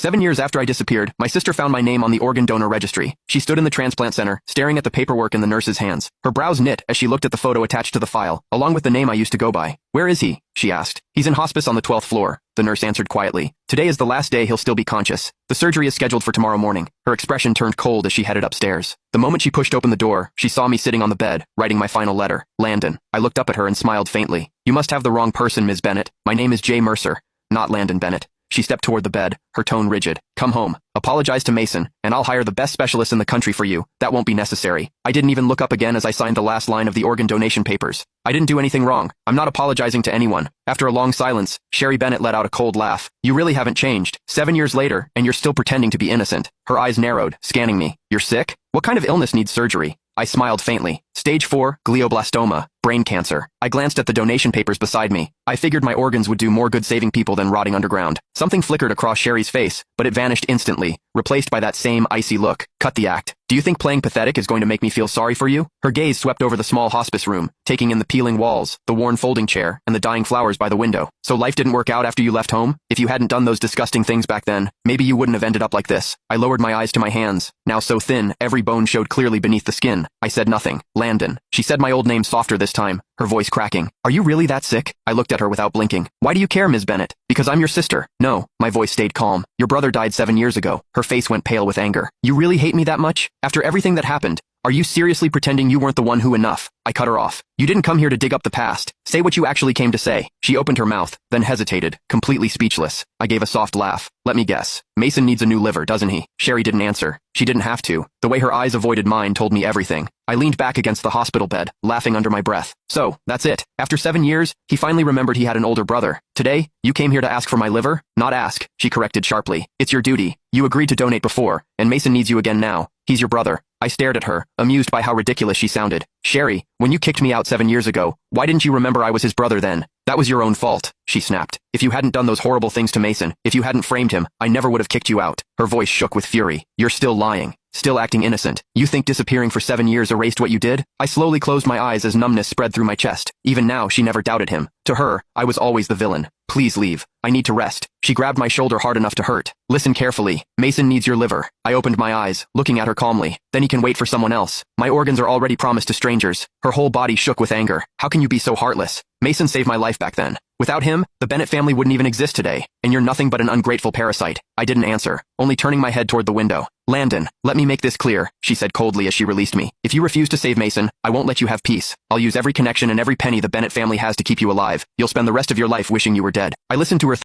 7 years after I disappeared, my sister found my name on the organ donor registry. She stood in the transplant center, staring at the paperwork in the nurse's hands. Her brows knit as she looked at the photo attached to the file, along with the name I used to go by. "Where is he?" she asked. "He's in hospice on the 12th floor," the nurse answered quietly. "Today is the last day he'll still be conscious. The surgery is scheduled for tomorrow morning." Her expression turned cold as she headed upstairs. The moment she pushed open the door, she saw me sitting on the bed, writing my final letter, Landon. I looked up at her and smiled faintly. "You must have the wrong person, Ms. Bennett. My name is Jay Mercer, not Landon Bennett." She stepped toward the bed, her tone rigid. "Come home, apologize to Mason, and I'll hire the best specialist in the country for you. That won't be necessary." I didn't even look up again as I signed the last line of the organ donation papers. "I didn't do anything wrong. I'm not apologizing to anyone." After a long silence, Sherry Bennett let out a cold laugh. "You really haven't changed. 7 years later, and you're still pretending to be innocent." Her eyes narrowed, scanning me. "You're sick? What kind of illness needs surgery?" I smiled faintly. "Stage 4, glioblastoma, brain cancer." I glanced at the donation papers beside me. I figured my organs would do more good saving people than rotting underground. Something flickered across Sherry's face, but it vanished instantly, replaced by that same icy look. "Cut the act. Do you think playing pathetic is going to make me feel sorry for you?" Her gaze swept over the small hospice room, taking in the peeling walls, the worn folding chair, and the dying flowers by the window. "So life didn't work out after you left home? If you hadn't done those disgusting things back then, maybe you wouldn't have ended up like this." I lowered my eyes to my hands, now so thin, every bone showed clearly beneath the skin. I said nothing. "Landon." She said my old name softer this time, her voice cracking. "Are you really that sick?" I looked at her without blinking. "Why do you care, Ms. Bennett?" "Because I'm your sister." "No." My voice stayed calm. "Your brother died 7 years ago." Her face went pale with anger. "You really hate me that much? After everything that happened? Are you seriously pretending you weren't the one who enough?" I cut her off. "You didn't come here to dig up the past. Say what you actually came to say." She opened her mouth, then hesitated, completely speechless. I gave a soft laugh. "Let me guess. Mason needs a new liver, doesn't he?" Sherry didn't answer. She didn't have to. The way her eyes avoided mine told me everything. I leaned back against the hospital bed, laughing under my breath. "So, that's it. After 7 years, he finally remembered he had an older brother. Today, you came here to ask for my liver?" "Not ask," she corrected sharply. "It's your duty. You agreed to donate before, and Mason needs you again now. He's your brother." I stared at her, amused by how ridiculous she sounded. "Sherry, when you kicked me out 7 years ago, why didn't you remember I was his brother then?" "That was your own fault," she snapped. "If you hadn't done those horrible things to Mason, if you hadn't framed him, I never would have kicked you out." Her voice shook with fury. "You're still lying. Still acting innocent. You think disappearing for 7 years erased what you did?" I slowly closed my eyes as numbness spread through my chest. Even now, she never doubted him. To her, I was always the villain. "Please leave. I need to rest." She grabbed my shoulder hard enough to hurt. "Listen carefully. Mason needs your liver." I opened my eyes, looking at her calmly. "Then he can wait for someone else. My organs are already promised to strangers." Her whole body shook with anger. "How can you be so heartless? Mason saved my life back then. Without him, the Bennett family wouldn't even exist today. And you're nothing but an ungrateful parasite." I didn't answer, only turning my head toward the window. "Landon, let me make this clear," she said coldly as she released me. "If you refuse to save Mason, I won't let you have peace. I'll use every connection and every penny the Bennett family has to keep you alive. You'll spend the rest of your life wishing you were dead." I listened to her